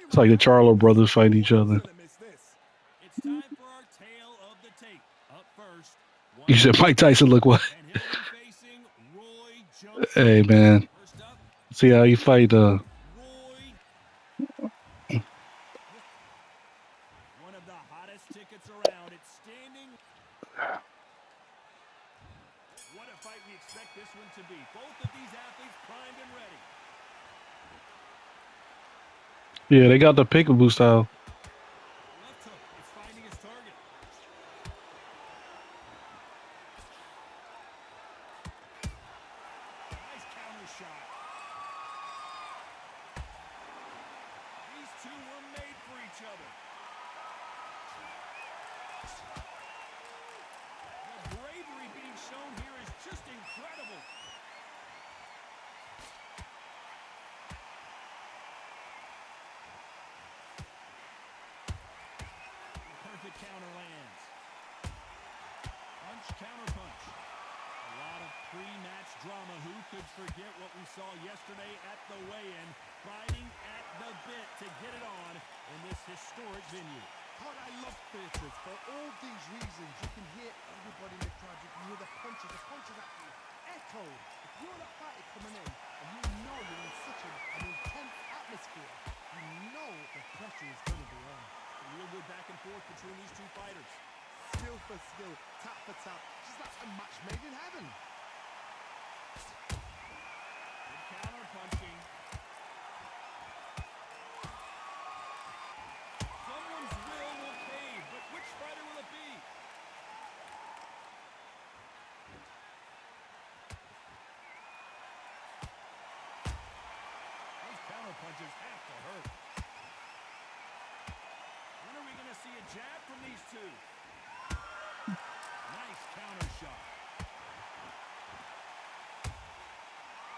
It's like the Charlo brothers fighting each other. It's time for our tale of the tape. Up first, You one said Mike Tyson look what? and he'll be facing Roy Jones. Hey man, First up, see how you fight. Roy, one of the hottest tickets around. It's standing. What a fight we expect this one to be. Both of these athletes primed and ready. Yeah, they got the peekaboo style. Left hook. It's finding its target. Nice counter shot. These two were made for each other. The bravery being shown here is just incredible. The perfect counter lands. Punch, counter punch. A lot of pre-match drama. Who could forget what we saw yesterday at the weigh-in? Fighting at the bit to get it on in this historic venue. God, I love theatres for all these reasons. You can hear everybody in the crowd. You can hear the punches actually echo. If you're that fighter coming in and you know you're in such an intense atmosphere, you know the pressure is going to be on. A real good back and forth between these two fighters. Skill for skill, tap for tap. Just like a match made in heaven. Good counter punching. Someone's will cave, but which fighter will it be? Those counter punches have to hurt. When are we going to see a jab from these two? Nice counter shot.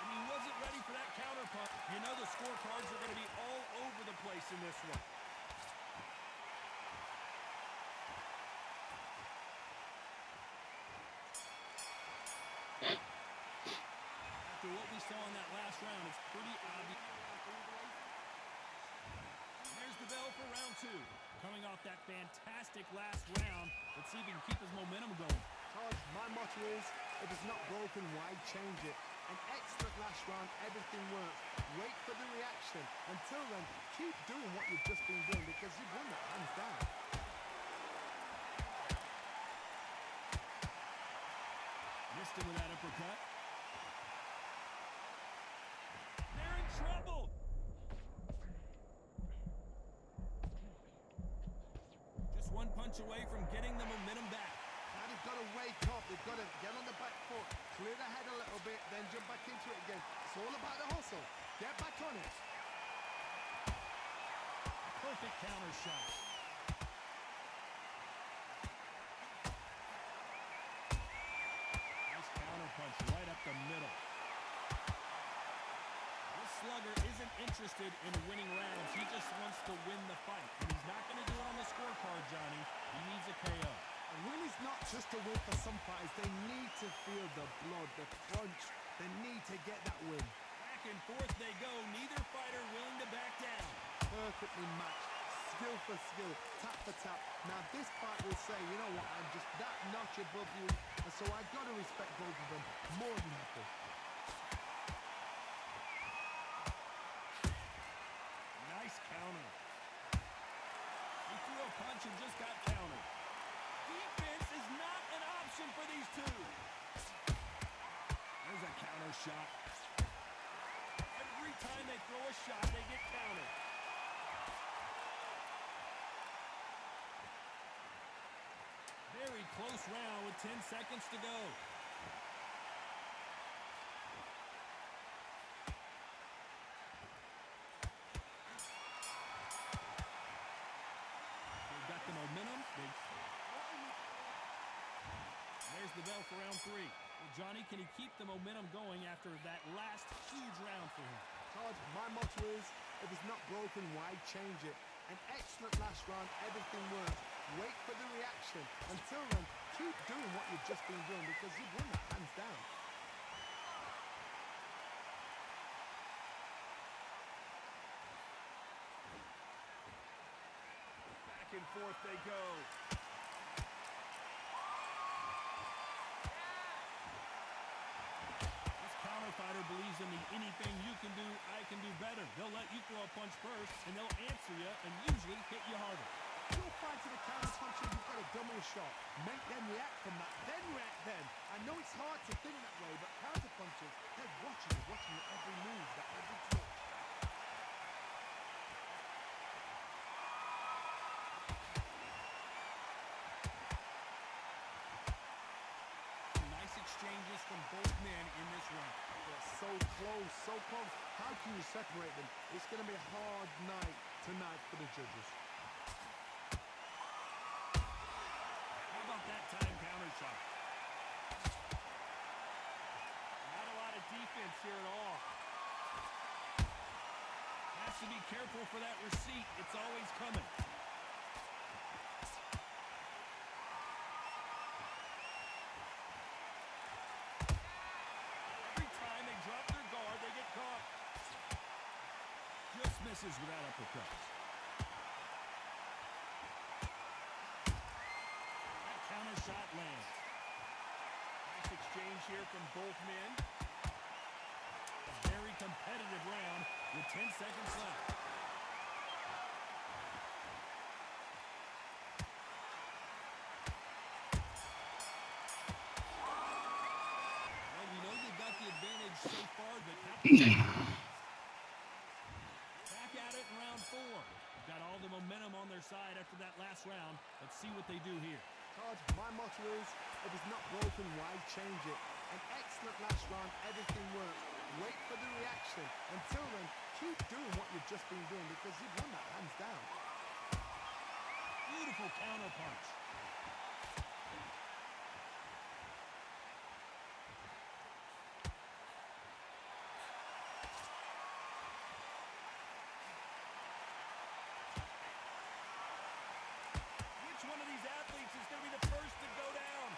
And he wasn't ready for that counter punch. You know the scorecards are going to be all over the place in this one. After what we saw in that last round, it's pretty obvious. There's the bell for round two. Coming off that fantastic last round, let's see if he can keep his momentum going. Todd, my motto is, if it's not broken, why change it? An excellent last round, everything works. Wait for the reaction. Until then, keep doing what you've just been doing because you've won that hands down. Missed him with that uppercut. They're in trouble. Just one punch away from getting the momentum back. Now they've got to wake up. They've got to get on the back foot, clear the head a little bit, then jump back into it again. It's all about the hustle. Get back on it. Perfect counter shot. Nice counter punch right up the middle. This slugger isn't interested in winning rounds. He just wants to win the fight. And he's not going to do it on the scorecard, Johnny. He needs a KO. A win is not just a win for some fighters. They need to feel the blood, the crunch. They need to get that win. Back and forth they go. Neither fighter willing to back down. Perfectly matched. Skill for skill, tap for tap. Now this fight will say, you know what, I'm just that notch above you, and so I got to respect both of them more than happy. Nice counter. He threw a punch and just got countered. Defense is not an option for these two. There's a counter shot. Every time they throw a shot, they get countered. Very close round with 10 seconds to go. They've got the momentum. There's the bell for round three. Well, Johnny, can he keep the momentum going after that last huge round for him? Todd, my motto is, if it's not broken, why change it? An excellent last round, everything works. Wait for the reaction. Until then, keep doing what you've just been doing because you've won that hands down. and forth they go. This counter fighter believes in the anything you can do, I can do better. They'll let you throw a punch first, and they'll answer you and usually hit you harder. You'll find to the counter puncher, you've got to double a shot. Make them react from that, then react then. I know it's hard to think that way, but counter punchers, they're watching your every move, that every touch. Nice exchanges from both men in this round. They're so close, so close. How can you separate them? It's going to be a hard night tonight for the judges. How about that time counter shot? Not a lot of defense here at all. Has to be careful for that receipt. It's always coming. Every time they drop their guard, they get caught. Just misses with that uppercut. That counter shot lands. Nice exchange here from both men. A very competitive round with 10 seconds left. Well, we know they've got the advantage so far, but back at it in round 4. They've got all the momentum on their side after that last round. Let's see what they do here. Todd, my motto is, if it's not broken, why change it? An excellent last round, everything worked. Wait for the reaction. Until then, keep doing what you've just been doing because you've won that hands down. Beautiful counter punch. Which one of these athletes is going to be the first to go down?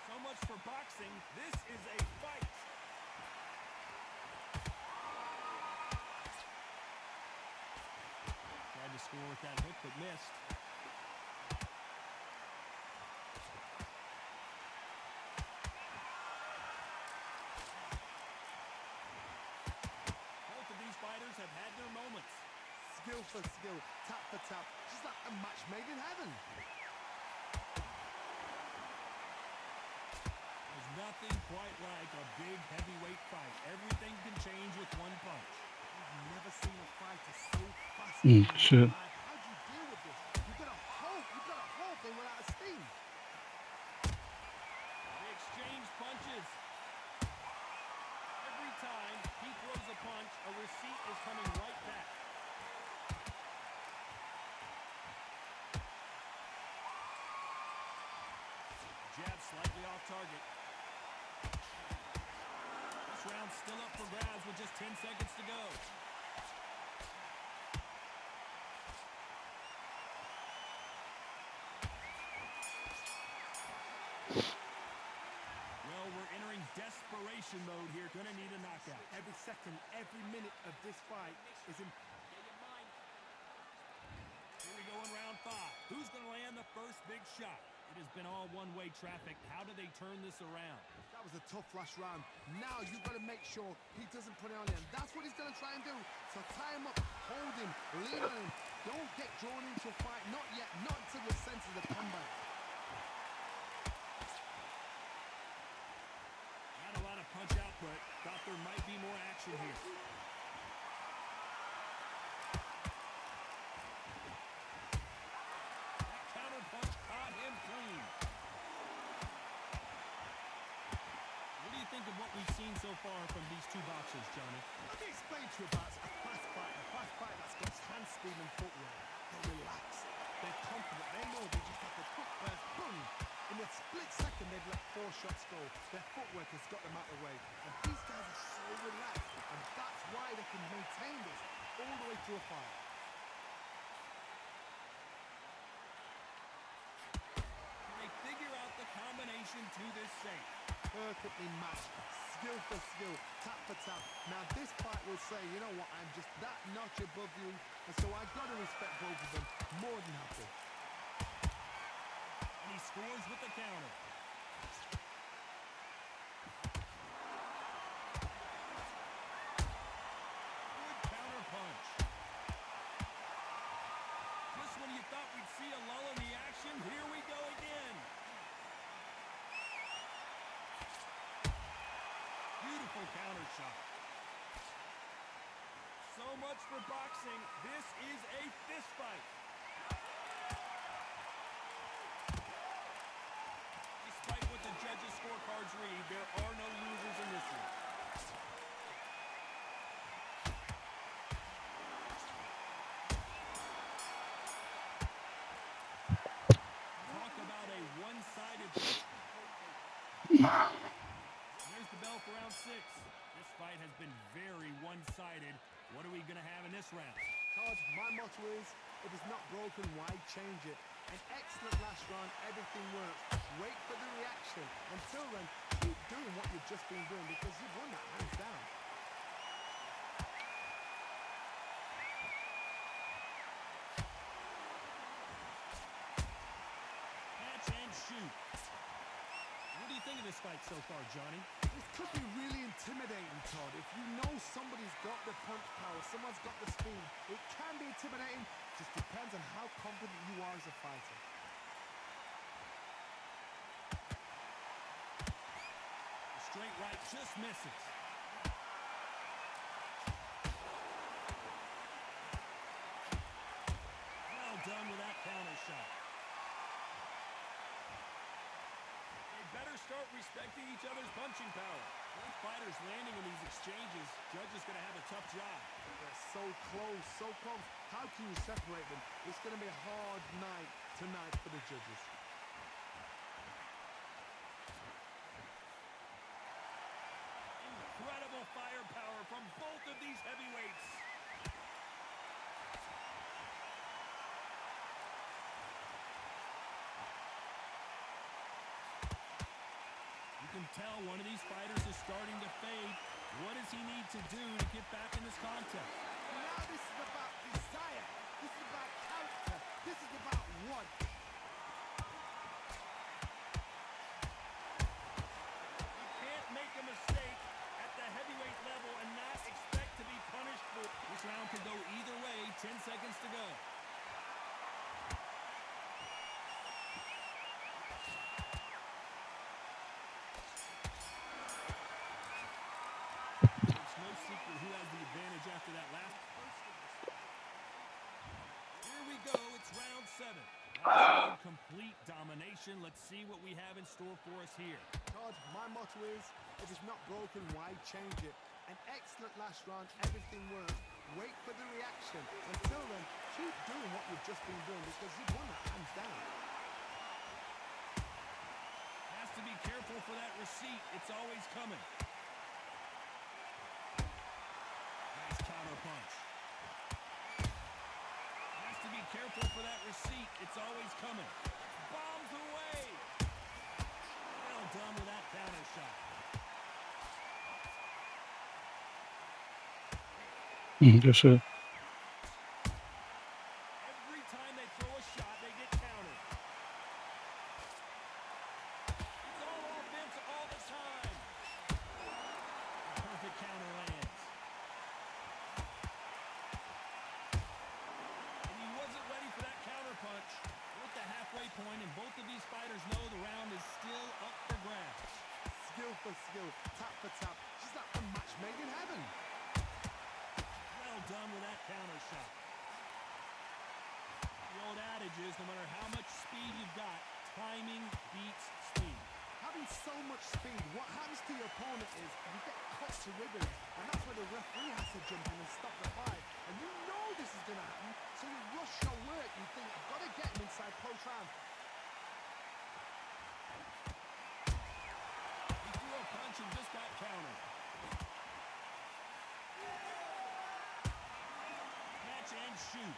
So much for boxing. This is a fight. Tried to score with that hook, but missed. Both of these fighters have had their moments. Skill for skill, tap for tap, just like a match made in heaven. There's nothing quite like a big heavyweight fight. Everything can change with one punch. I've never seen a fighter so fast. Shit. How do you deal with this? You've got to hope they run out of steam. They exchange punches. Every time he throws a punch, a receipt is coming right back. Jab slightly off target. This round's still up for grabs with just 10 seconds to go. Well, we're entering desperation mode here. Gonna need a knockout. Every second, every minute of this fight is important. Here we go in round 5. Who's going to land the first big shot? It has been all one-way traffic. How do they turn this around? That was a tough last round. Now you've got to make sure he doesn't put it on him. That's what he's going to try and do. So tie him up, hold him, lean on him. Don't get drawn into a fight. Not yet. Not until your senses of combat. Not a lot of punch output. Thought there might be more action here. That counter punch caught him clean. What do you think of what we've seen so far from these two boxers, Johnny? Let me explain to you about a fast fight that's got hand speed and footwork. They're relaxed. They're confident. They know they just have to quick burst, boom. In a split second, they've let 4 shots go. Their footwork has got them out of the way. And these guys are so relaxed. And that's why they can maintain this all the way through a fight. Can they figure out the combination to this safe? Perfectly matched. Skill for skill, tap for tap. Now this fight will say, you know what, I'm just that notch above you, and so I got to respect both of them. More than happy. And he scores with the counter. Good counter punch. Just when you thought we'd see a lull in the action, here we go again. Beautiful counter shot. So much for boxing. This is a fist fight. Despite what the judges' scorecards read, there are no losers in this one. Talk about a one-sided fight. There's the bell for round 6. This fight has been very one-sided. What are we going to have in this round? Todd, my motto is, if it's not broken, why change it? An excellent last round, everything works. Wait for the reaction. Until then, keep doing what you've just been doing because you've won that hands down. Catch and shoot. What do you think of this fight so far, Johnny? This could be really intimidating, Todd. If you know somebody's got the punch power, someone's got the speed, it can be intimidating. Just depends on how confident you are as a fighter. The straight right just misses. Well done with that counter shot. They better start respecting each other's punching power. Both fighters landing in these exchanges. Judge is going to have a tough job. They're so close, so close. How can you separate them? It's going to be a hard night tonight for the judges. Incredible firepower from both of these heavyweights. You can tell one of these fighters is starting to fade. What does he need to do to get back in this contest? Now this is about desire. This is about character. This is about want. You can't make a mistake at the heavyweight level and not expect to be punished for it. This round could go either way. 10 seconds to go. It's no secret who has the advantage after that last. Here we go. It's round 7. Last round, complete domination. Let's see what we have in store for us here. Todd, my motto is, if it's not broken, why change it? An excellent last round, everything works. Wait for the reaction. Until then, keep doing what you've just been doing because you've won that hands down. Has to be careful for that receipt. It's always coming. Nice counter punch. Has to be careful for that receipt. It's always coming. Bombs away. Well done with that counter shot. Good shit. Every time they throw a shot, they get countered. It's all offense all the time. Perfect counter lands. And he wasn't ready for that counter punch. We're at the halfway point, and both of these fighters know the round is still up for grabs. Skill for skill, tap for tap. Just like a match made in heaven. Well done with that counter shot. The old adage is no matter how much speed you've got, timing beats speed. Having so much speed, what happens to your opponent is you get caught to wiggle, and that's where the referee has to jump in and stop the fight. And you know this is going to happen, so you rush your work. You think, I've got to get him inside post-round. He threw a punch and just got countered. Catch and shoot.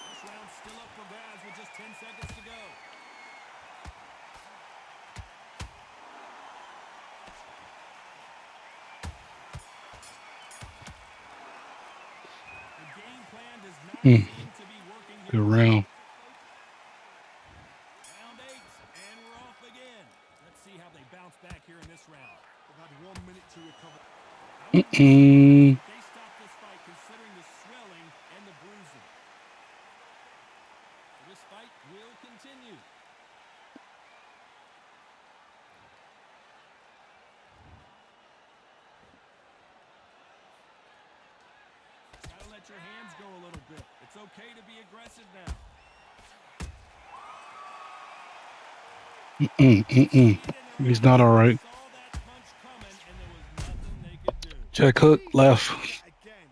This round's still up for grabs with just 10 seconds to go. Mm, seem to be working good here well. round. Round 8, and we're off again. Let's see how they bounce back here in this round. They've had 1 minute to recover. I wouldn't be surprised Mm-mm. if they stop this fight considering the swelling and the bruising. So this fight will continue. Gotta let your hands go a little bit. It's okay to be aggressive now. Mm-mm. Succeed, and they're He's out. not all They right. saw that punch coming, and there was nothing they could do. Jack Hook He's left. doing that again.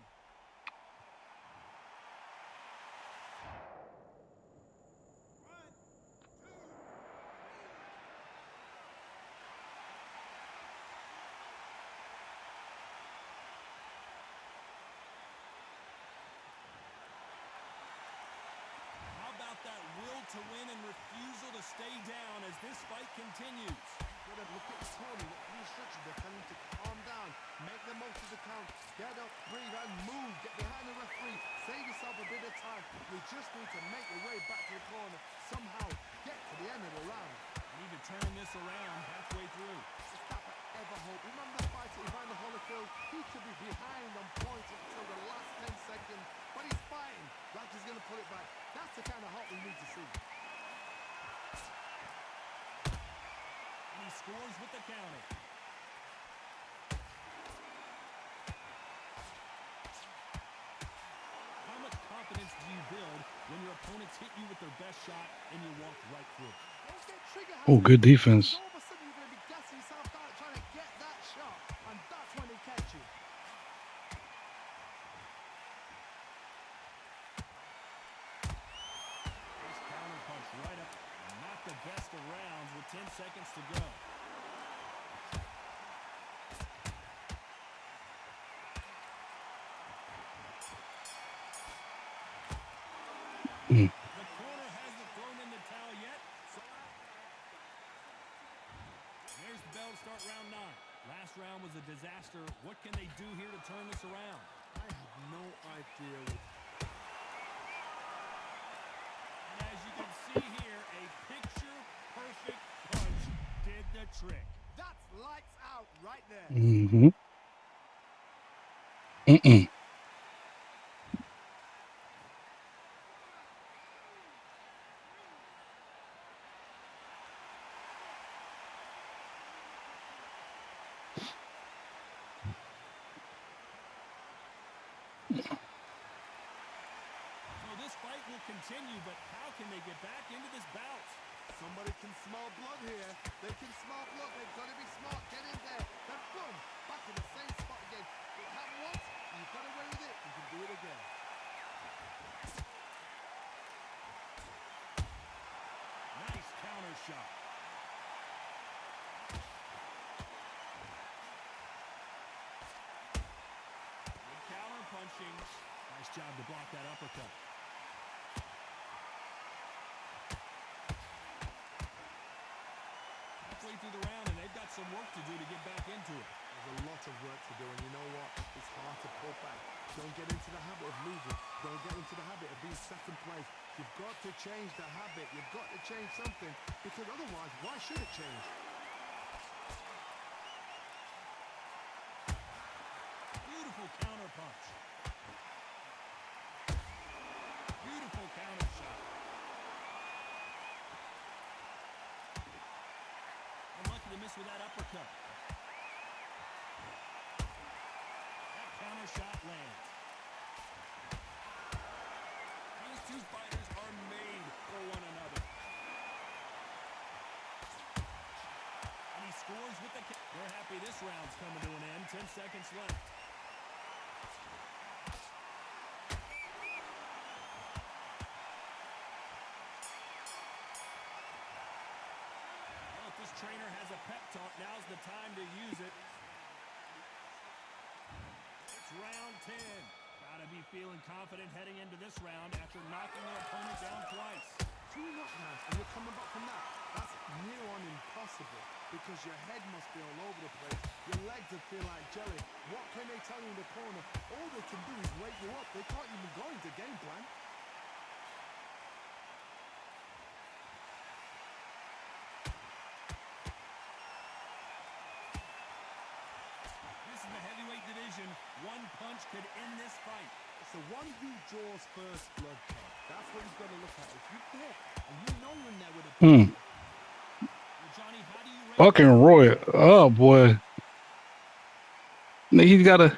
How about that will to win and refusal to stay down as this fight continues? Look at his Tony. What the instructions? They're telling him to calm down. Make the most of the count. Get up, breathe, and move. Get behind the referee. Save yourself a bit of time. You just need to make your way back to the corner. Somehow get to the end of the round. Need to turn this around halfway through. If that could ever hope. Remember the fight at Evander Holyfield? He could be behind on points until the last 10 seconds. But he's fighting like he's going to pull it back. That's the kind of hope we need to see. And he scores with the counter. How much confidence do you build when your opponents hit you with their best shot and you walk right through it? Don't get trigger Oh, happy. good Because defense. all of a sudden you're going to be gassing yourself out trying to get that shot. And that's when they catch you. Nice counter punch right up. Not the best of rounds with 10 seconds to go. Mm. The corner hasn't thrown in the towel yet. So there's the bell to start round 9. Last round was a disaster. What can they do here to turn this around? I have no idea. And as you can see here, a picture-perfect punch did the trick. That's lights out right there. Mm-hmm. Mm-mm. So this fight will continue, but how can they get back into this bout? Somebody can smell blood here. They can smell blood. They've got to be smart. Get in there. Then boom, back in the same spot again. It happened once. You got away with it. You can do it again. Nice counter shot. Good counter punching. Nice job to block that uppercut. Halfway through the round, and they've got some work to do to get back into it. There's a lot of work to do, and you know what? It's hard to pull back. Don't get into the habit of losing. Don't get into the habit of being second place. You've got to change the habit. You've got to change something, because otherwise, why should it change? Beautiful counter punch. Beautiful counter shot. Unlucky to miss with that uppercut. That counter shot lands. These two fighters are made for one another. And he scores with the kick. They're happy this round's coming to an end. 10 seconds left. Well, if this trainer has a pep talk, now's the time to use it. It's round 10. Gotta be feeling confident heading into this round after knocking their opponent down twice. 2 knockdowns, and you're coming back from that. That's near on impossible, because your head must be all over the place. Your legs would feel like jelly. What can they tell you in the corner? All they can do is wake you up. They can't even go into game plan. punch could end this fight. It's the one who draws first blood, Kev. That's what he's got to look at. If you hit and you know you're in there with a Mm. Well, Johnny, how do you rate Fucking Roy. Oh boy. He's got to